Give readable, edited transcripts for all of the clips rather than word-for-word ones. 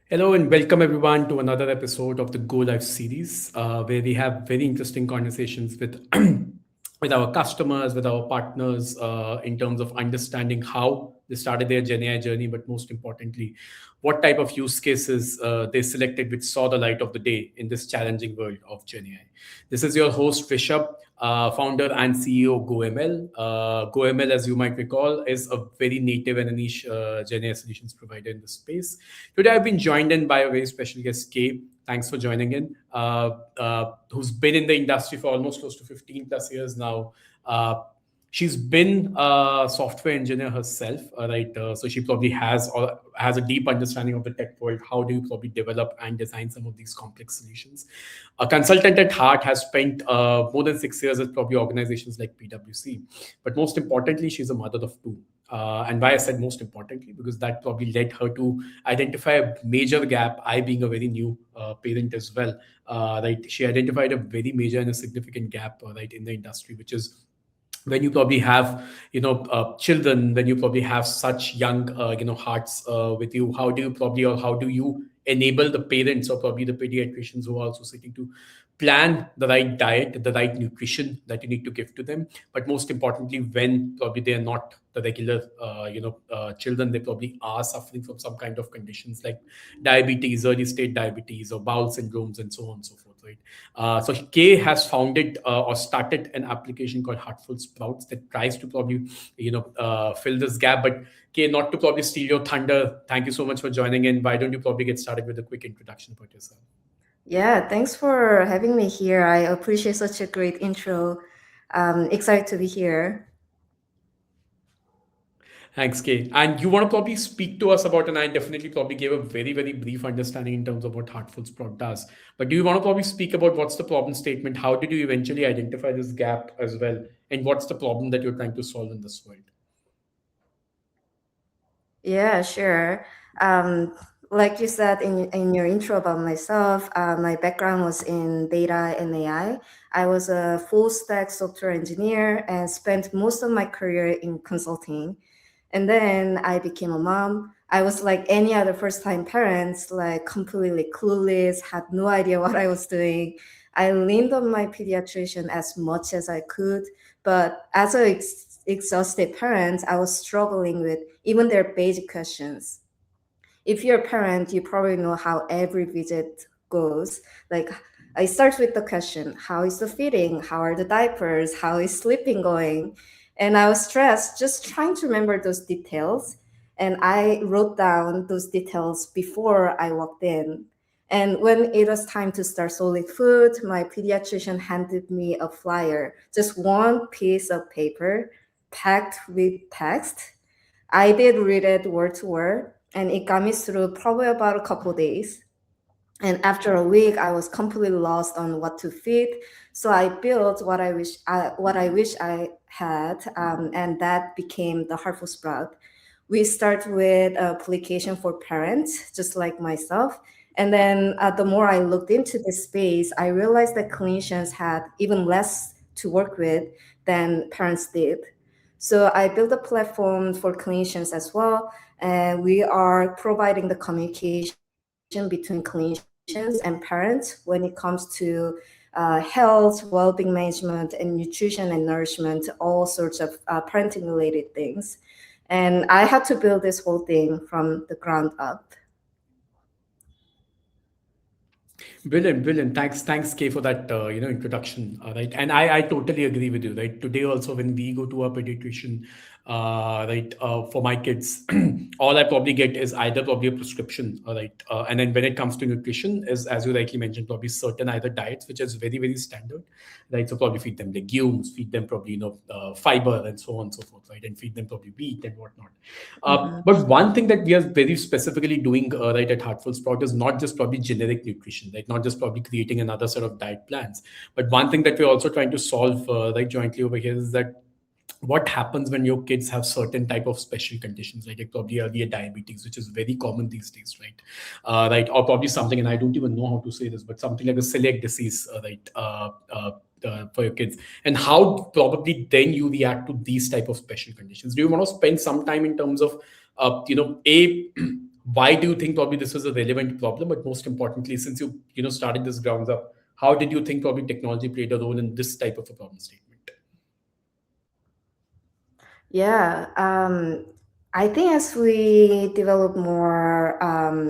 Hello and welcome everyone to another episode of the GoLive series, where we have very interesting conversations with with our customers, with our partners, in terms of understanding how they started their GenAI journey, but most importantly, what type of use cases they selected, which saw the light of the day in this challenging world of GenAI. This is your host Rishabh, founder and CEO of GoML. GoML, as you might recall, is a very native and a niche GenAI solutions provider in the space. Today, I've been joined in by a very special guest, Kay. Thanks for joining in. Who's been in the industry for almost close to 15 plus years now. She's been a software engineer herself, right? So she probably has a deep understanding of the tech world. How do you probably develop and design some of these complex solutions? A consultant at heart, has spent more than 6 years at probably organizations like PwC. But most importantly, she's a mother of two. And why I said most importantly, because that probably led her to identify a major gap. I, being a very new parent as well, right, she identified a very major and a significant gap, right, in the industry, which is when you probably have children, when you probably have such young hearts with you. How do you probably, or how do you enable the parents or probably the pediatricians who are also sitting to plan the right diet, the right nutrition that you need to give to them? But most importantly, when probably they are not the regular children, they probably are suffering from some kind of conditions like diabetes, early stage diabetes, or bowel syndromes, and so on and so forth, right? So Kay has founded or started an application called Heartful Sprouts that tries to probably fill this gap. But Kay, not to probably steal your thunder, thank you so much for joining in. Why don't you probably get started with a quick introduction about yourself? Yeah, thanks for having me here. I appreciate such a great intro. Excited to be here. Thanks, Kay. And you want to probably speak to us about, and I definitely probably gave a very, very brief understanding in terms of what Heartful Sprout does. But do you want to probably speak about what's the problem statement? How did you eventually identify this gap as well? And what's the problem that you're trying to solve in this world? Yeah, sure. Um, like you said in your intro about myself, my background was in data and AI. I was a full stack software engineer and spent most of my career in consulting. And then I became a mom. I was like any other first time parents, like completely clueless, had no idea what I was doing. I leaned on my pediatrician as much as I could, but as an exhausted parent, I was struggling with even their basic questions. If you're a parent, you probably know how every visit goes. Like, I start with the question, how is the feeding? How are the diapers? How is sleeping going? And I was stressed just trying to remember those details. And I wrote down those details before I walked in. And when it was time to start solid food, my pediatrician handed me a flyer, just one piece of paper packed with text. I did read it word to word, and it got me through probably about a couple days. And after a week, I was completely lost on what to feed. So I built what I wish I had, and that became the Heartful Sprout. We start with a application for parents, just like myself. And then the more I looked into this space, I realized that clinicians had even less to work with than parents did. So I built a platform for clinicians as well, and we are providing the communication between clinicians and parents when it comes to health, well-being management, and nutrition and nourishment, all sorts of parenting-related things. And I had to build this whole thing from the ground up. Brilliant, brilliant. Thanks, Kay, for that introduction. Right, and I totally agree with you. Right, today also when we go to a pediatrician, right, for my kids, all I probably get is either probably a prescription, right, and then when it comes to nutrition, is as you rightly mentioned, probably certain either diets which is very very standard, right. So probably feed them legumes, feed them probably fiber and so on and so forth, right, and feed them probably wheat and whatnot. Mhm. But one thing that we are very specifically doing right at Heartful Sprout is not just probably generic nutrition, right? Not just probably creating another set of diet plans, but one thing that we're also trying to solve right jointly over here is that what happens when your kids have certain type of special conditions, like probably earlier diabetes, which is very common these days, right? Right, or probably something, and I don't even know how to say this, but something like a celiac disease, right? For your kids, and how probably then you react to these type of special conditions. Do you want to spend some time in terms of, a why do you think probably this was a relevant problem? But most importantly, since you started this grounds up, how did you think probably technology played a role in this type of a problem statement? Yeah, I think as we develop more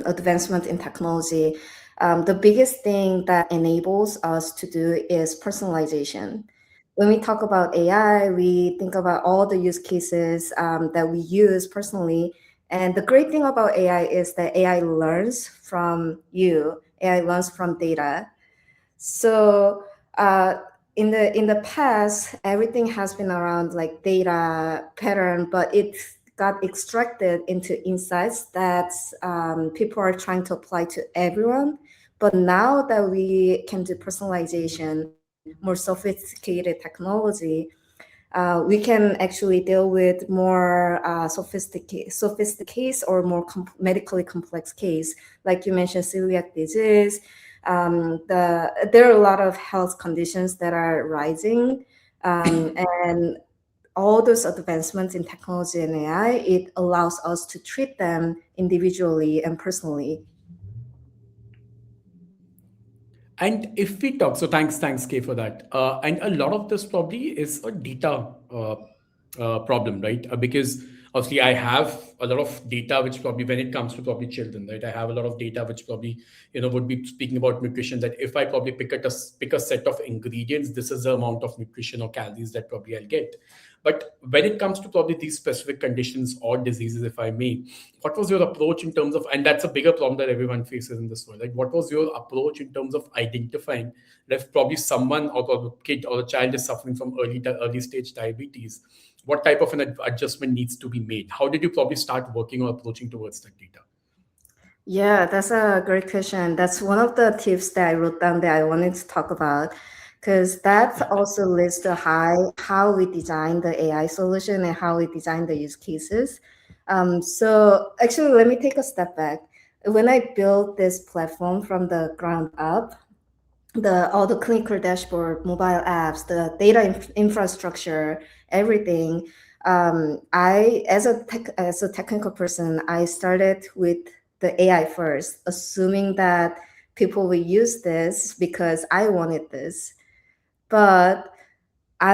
advancement in technology, the biggest thing that enables us to do is personalization. When we talk about AI, we think about all the use cases that we use personally. And the great thing about AI is that AI learns from you, AI learns from data. So in the past, everything has been around like data pattern, but it got extracted into insights that people are trying to apply to everyone. But now that we can do personalization, more sophisticated technology, we can actually deal with more sophisticated or more medically complex case. Like you mentioned, celiac disease. There are a lot of health conditions that are rising, and all those advancements in technology and AI, it allows us to treat them individually and personally. And if we talk, so thanks, Kay, for that. And a lot of this probably is a data problem, right? Because obviously I have a lot of data, which probably when it comes to probably children, right? I have a lot of data which probably would be speaking about nutrition. That if I probably pick a set of ingredients, this is the amount of nutrition or calories that probably I'll get. But when it comes to probably these specific conditions or diseases, if I may, what was your approach in terms of, and that's a bigger problem that everyone faces in this world, like what was your approach in terms of identifying that if probably someone or a kid or a child is suffering from early stage diabetes, what type of an adjustment needs to be made? How did you probably start working or approaching towards that data? Yeah, that's a great question. That's one of the tips that I wrote down that I wanted to talk about, because that also leads to how we design the AI solution and how we design the use cases. So actually, let me take a step back. When I built this platform from the ground up, all the clinical dashboard, mobile apps, the data infrastructure, everything. I as a technical person, I started with the AI first, assuming that people will use this because I wanted this. But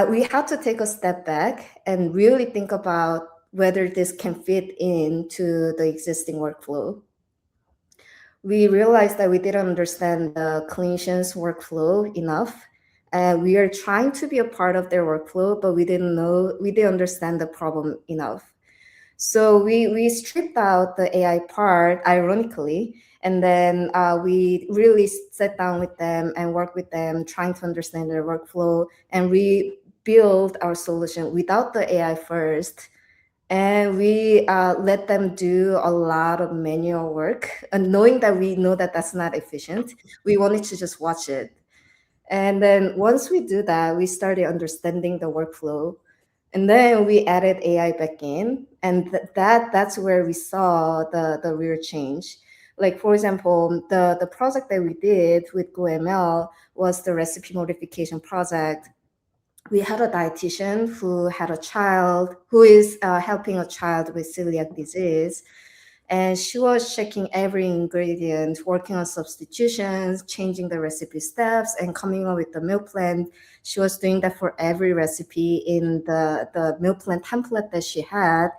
we have to take a step back and really think about whether this can fit into the existing workflow. We realized that we didn't understand the clinicians' workflow enough. And we are trying to be a part of their workflow, but we didn't understand the problem enough. So we stripped out the AI part, ironically, and then we really sat down with them and worked with them, trying to understand their workflow, and we build our solution without the AI first, and we let them do a lot of manual work, and knowing that we know that that's not efficient, we wanted to just watch it. And then once we do that, we started understanding the workflow, and then we added AI back in, and that's where we saw the real change. Like for example, the project that we did with GoML was the recipe modification project. We had a dietitian who had a child who is helping a child with celiac disease, and she was checking every ingredient, working on substitutions, changing the recipe steps, and coming up with the meal plan. She was doing that for every recipe in the meal plan template that she had.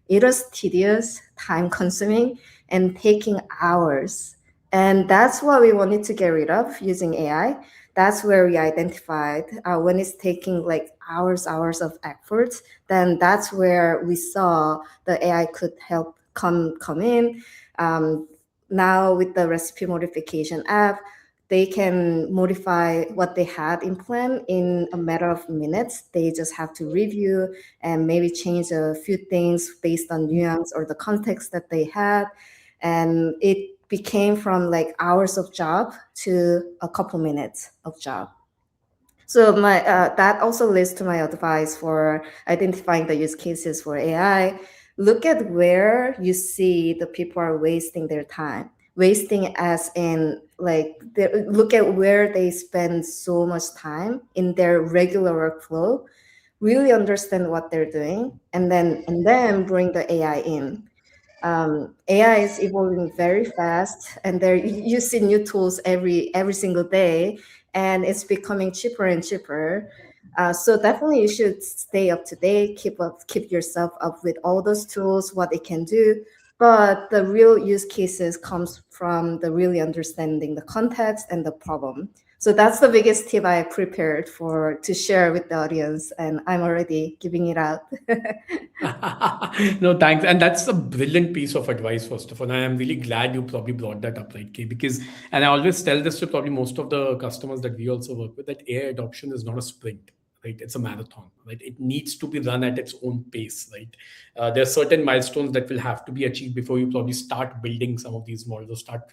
It was tedious, time consuming, and taking hours. And that's what we wanted to get rid of using AI. That's where we identified when it's taking like hours of effort, then that's where we saw the AI could help come in. Now with the recipe modification app, they can modify what they had in plan in a matter of minutes. They just have to review and maybe change a few things based on nuance or the context that they had. And it became from like hours of job to a couple minutes of job. So my that also leads to my advice for identifying the use cases for AI. Look at where you see the people are wasting their time. Wasting as in like look at where they spend so much time in their regular workflow. Really understand what they're doing, and then bring the AI in. AI is evolving very fast, and you see new tools every single day, and it's becoming cheaper and cheaper. So definitely, you should stay up to date, keep yourself up with all those tools, what it can do. But the real use cases comes from the really understanding the context and the problem. So that's the biggest tip I prepared for to share with the audience, and I'm already giving it out. No, thanks. And that's a brilliant piece of advice, first of all. And I'm really glad you probably brought that up, right, Kay? Because, and I always tell this to probably most of the customers that we also work with, that AI adoption is not a sprint, right? It's a marathon, right? It needs to be run at its own pace, right? There are certain milestones that will have to be achieved before you probably start building some of these models or start,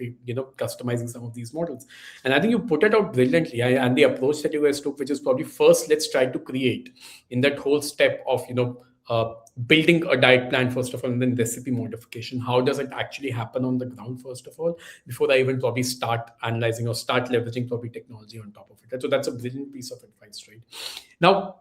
customizing some of these models. And I think you put it out brilliantly. And the approach that you guys took, which is probably first, let's try to create in that whole step of, building a diet plan first of all, and then recipe modification. How does it actually happen on the ground first of all, before I even probably start analyzing or start leveraging probably technology on top of it? So that's a brilliant piece of advice, right? Now,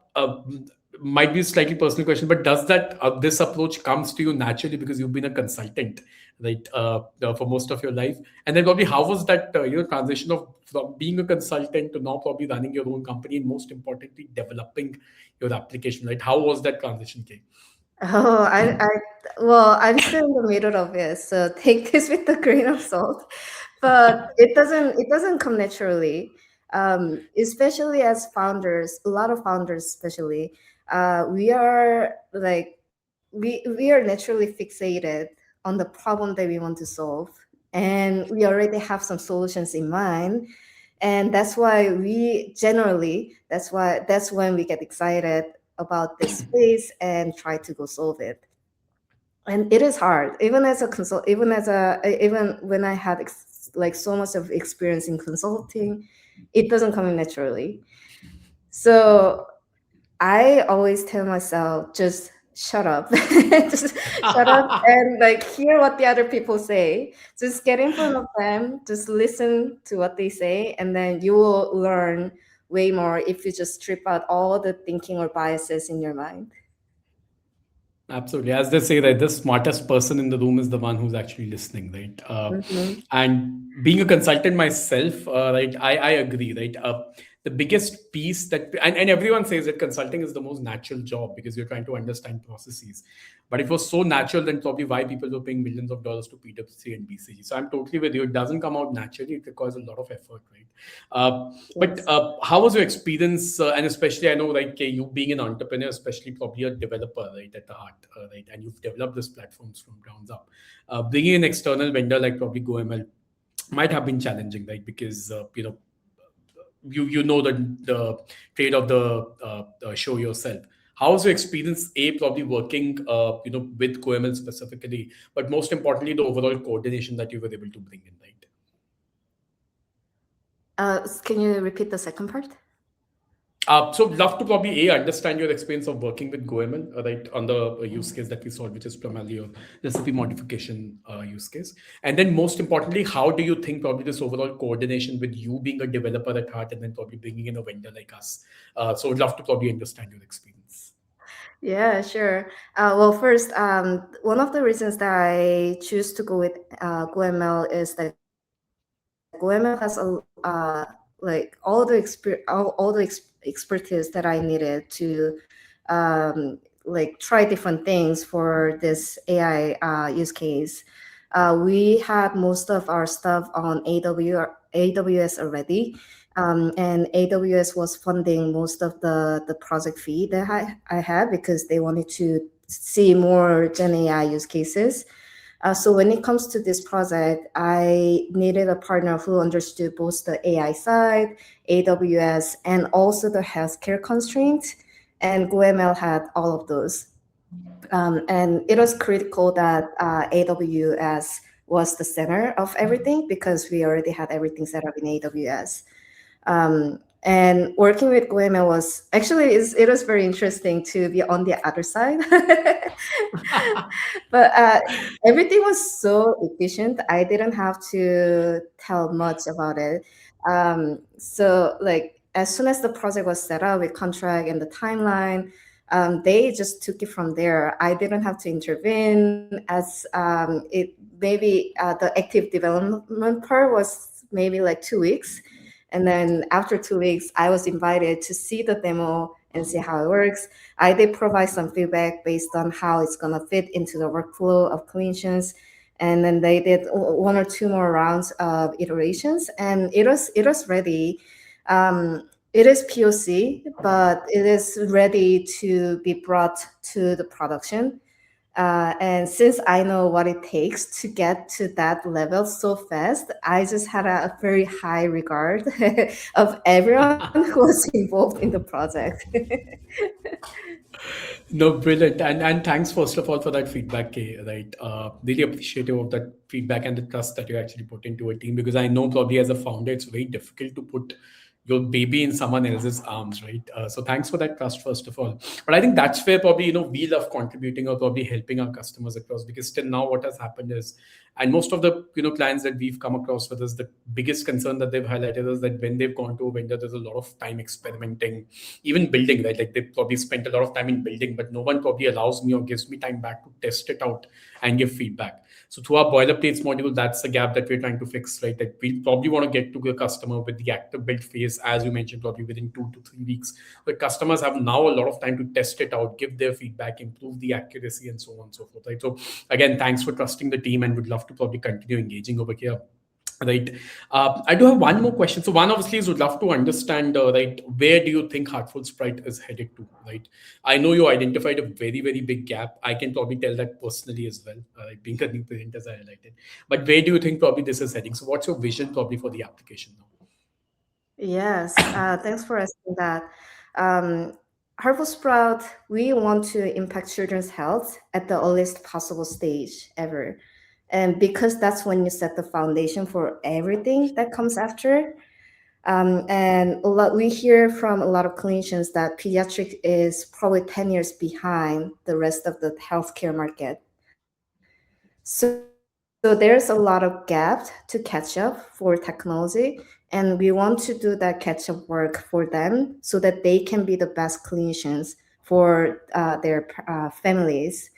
might be a slightly personal question, but does that this approach comes to you naturally because you've been a consultant, right, for most of your life? And then probably how was that transition of from being a consultant to now probably running your own company, and most importantly developing your application, right? How was that transition, Kay? Oh, well, I'm still in the middle of it, so take this with a grain of salt. But it doesn't come naturally. Especially as founders, a lot of founders, especially, we are like we are naturally fixated on the problem that we want to solve, and we already have some solutions in mind, and that's why we generally that's when we get excited about this space and try to go solve it. And it is hard, even as a consult, even when I had like so much of experience in consulting, it doesn't come in naturally. So I always tell myself, just shut up. Just shut up and like hear what the other people say. Just get in front of them, just listen to what they say, and then you will learn way more if you just strip out all the thinking or biases in your mind. Absolutely. As they say, that the smartest person in the room is the one who's actually listening, right? Hmm. And being a consultant myself, right, I agree, right? The biggest piece that, and everyone says that consulting is the most natural job because you're trying to understand processes. But it was so natural, then probably why people were paying millions of dollars to PwC and BCG. So I'm totally with you. It doesn't come out naturally. It requires a lot of effort, right? But Yes. how was your experience? And especially, I know, like you being an entrepreneur, especially probably a developer, right, at the heart, right, and you've developed these platforms from grounds up. Bringing an external vendor like probably GoML might have been challenging, right? Because you know the trade of the show yourself. How's your experience? A probably working with GoML specifically, but most importantly, the overall coordination that you were able to bring in, right? Can you repeat the second part? So love to probably understand your experience of working with GoML, right, on the use case that we saw, which is primarily a recipe modification use case. And then most importantly, how do you think probably this overall coordination with you being a developer at heart and then probably bringing in a vendor like us? So would love to probably understand your experience. Yeah, sure. Well, first, one of the reasons that I choose to go with GoML is that GoML has like all the expertise that I needed to like try different things for this AI use case. We had most of our stuff on AWS already, and AWS was funding most of the project fee that I had because they wanted to see more Gen AI use cases. So when it comes to this project, I needed a partner who understood both the AI side, AWS, and also the healthcare constraints. And GoML had all of those. And it was critical that AWS was the center of everything because we already had everything set up in AWS. And working with GoML was actually it was very interesting to be on the other side. But everything was so efficient. I didn't have to tell much about it. So like as soon as the project was set up with contract and the timeline, They just took it from there. I didn't have to intervene, as it maybe the active development part was maybe like 2 weeks. And then after 2 weeks, I was invited to see the demo and see how it works. I did provide some feedback based on how it's going to fit into the workflow of clinicians. And then they did one or two more rounds of iterations, and it was ready. It is POC, but it is ready to be brought to the production. And since I know what it takes to get to that level so fast, I just had a very high regard of everyone who was involved in the project. No, brilliant. And thanks, first of all, for that feedback, Kay, right? Really appreciative of that feedback and the trust that you actually put into a team, because I know probably as a founder, it's very difficult to put your baby in someone else's arms, right? So thanks for that trust, first of all. But I think that's where probably, we love contributing or probably helping our customers across, because till now what has happened is, and most of the, clients that we've come across with is the biggest concern that they've highlighted is that when they've gone to a vendor, there's a lot of time experimenting, even building, right? Like they probably spent a lot of time in building, but no one probably allows me or gives me time back to test it out and give feedback. So through our boilerplates module, that's the gap that we're trying to fix, right? That we probably want to get to the customer with the active build phase, as you mentioned, probably within 2 to 3 weeks. But customers have now a lot of time to test it out, give their feedback, improve the accuracy, and so on and so forth, right? So again, thanks for trusting the team, and would love to probably continue engaging over here. Right. I do have one more question. So one obviously is would love to understand, right, where do you think Heartful Sprite is headed to, right? I know you identified a very, very big gap. I can probably tell that personally as well, being a new parent, as I highlighted. But where do you think probably this is heading? So what's your vision probably for the application now? Yes, thanks for asking that. Um, Heartful Sprout, we want to impact children's health at the earliest possible stage ever. And because that's when you set the foundation for everything that comes after. And we hear from a lot of clinicians that pediatric is probably 10 years behind the rest of the healthcare market. So there's a lot of gap to catch up for technology, and we want to do that catch up work for them so that they can be the best clinicians for their families.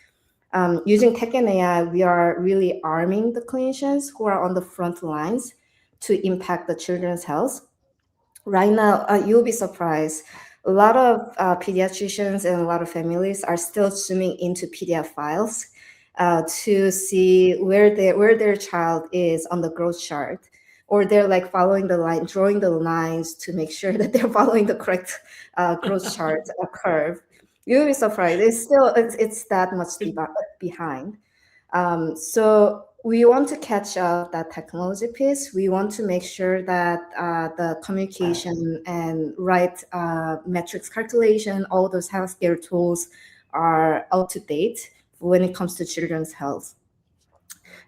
Using tech and AI, we are really arming the clinicians who are on the front lines to impact the children's health. Right now, you'll be surprised. A lot of pediatricians and a lot of families are still zooming into PDF files to see where their child is on the growth chart, or they're like following the line, drawing the lines to make sure that they're following the correct growth chart curve. You'll be surprised. It's that much behind. So we want to catch up that technology piece. We want to make sure that the communication and right metrics calculation, all those healthcare tools are up to date when it comes to children's health.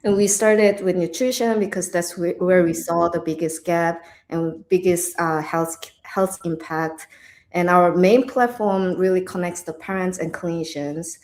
And we started with nutrition because that's where we saw the biggest gap and biggest health impact. And our main platform really connects the parents and clinicians.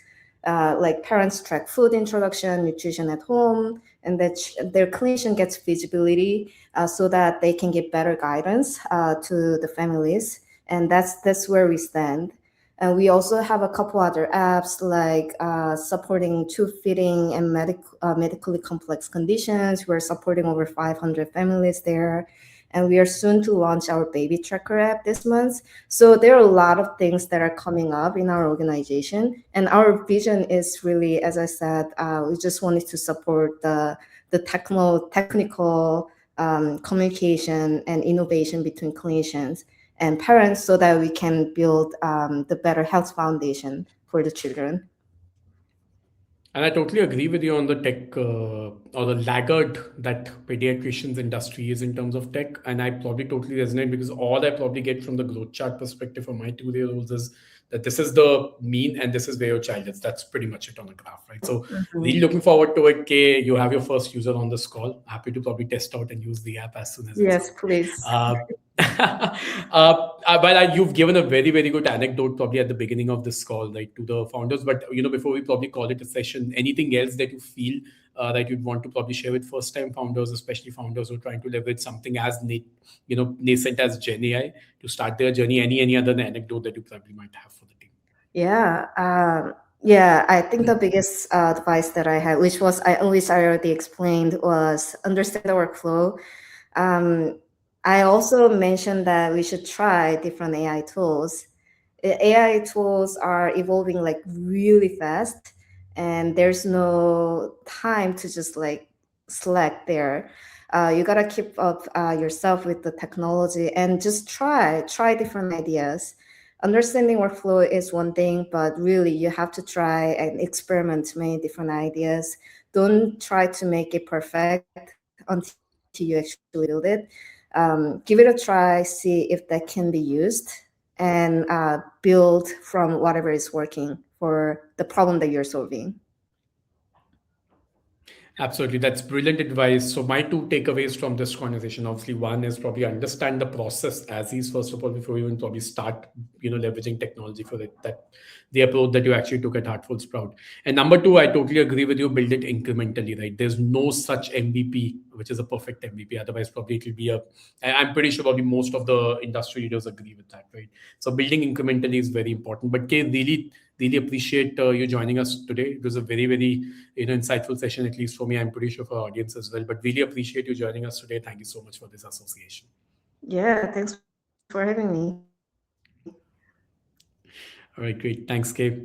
Like parents track food introduction, nutrition at home, and that their clinician gets visibility so that they can give better guidance to the families. And that's where we stand. And we also have a couple other apps like supporting tube feeding and medically complex conditions. We're supporting over 500 families there. And we are soon to launch our baby tracker app this month. So there are a lot of things that are coming up in our organization. And our vision is really, as I said, we just wanted to support the technical communication and innovation between clinicians and parents so that we can build the better health foundation for the children. And I totally agree with you on the tech or the laggard that pediatricians industry is in terms of tech. And I probably totally resonate because all I probably get from the growth chart perspective for my 2 year olds is that this is the mean and this is where your child is. That's pretty much it on a graph, right? So really looking forward to it. Kay, you have your first user on this call. Happy to probably test out and use the app as soon as Yes, please. You've given a very, very good anecdote probably at the beginning of this call, right, to the founders. But before we probably call it a session, anything else that you feel that you'd want to probably share with first-time founders, especially founders who are trying to leverage something as nascent as Gen AI to start their journey? Any other anecdote that you probably might have for the team? Yeah, yeah. I think the biggest advice that I had, which I already explained, was understand the workflow. Um, I also mentioned that we should try different AI tools. AI tools are evolving like really fast, and there's no time to just like slack there. You gotta keep up yourself with the technology and just try different ideas. Understanding workflow is one thing, but really you have to try and experiment many different ideas. Don't try to make it perfect until you actually build it. Give it a try, see if that can be used, and build from whatever is working for the problem that you're solving. Absolutely. That's brilliant advice. So my two takeaways from this conversation, obviously, one is probably understand the process as is, first of all, before you even probably start, leveraging technology for it. That the approach that you actually took at Heartful Sprout. And number two, I totally agree with you, build it incrementally, right? There's no such MVP, which is a perfect MVP. Otherwise, probably it will be I'm pretty sure probably most of the industry leaders agree with that, right? So building incrementally is very important. But Kay, really appreciate you joining us today. It was a very insightful session, at least for me. I'm pretty sure for our audience as well. But really appreciate you joining us today. Thank you so much for this association. Yeah, thanks for having me. All right, great. Thanks, Gabe.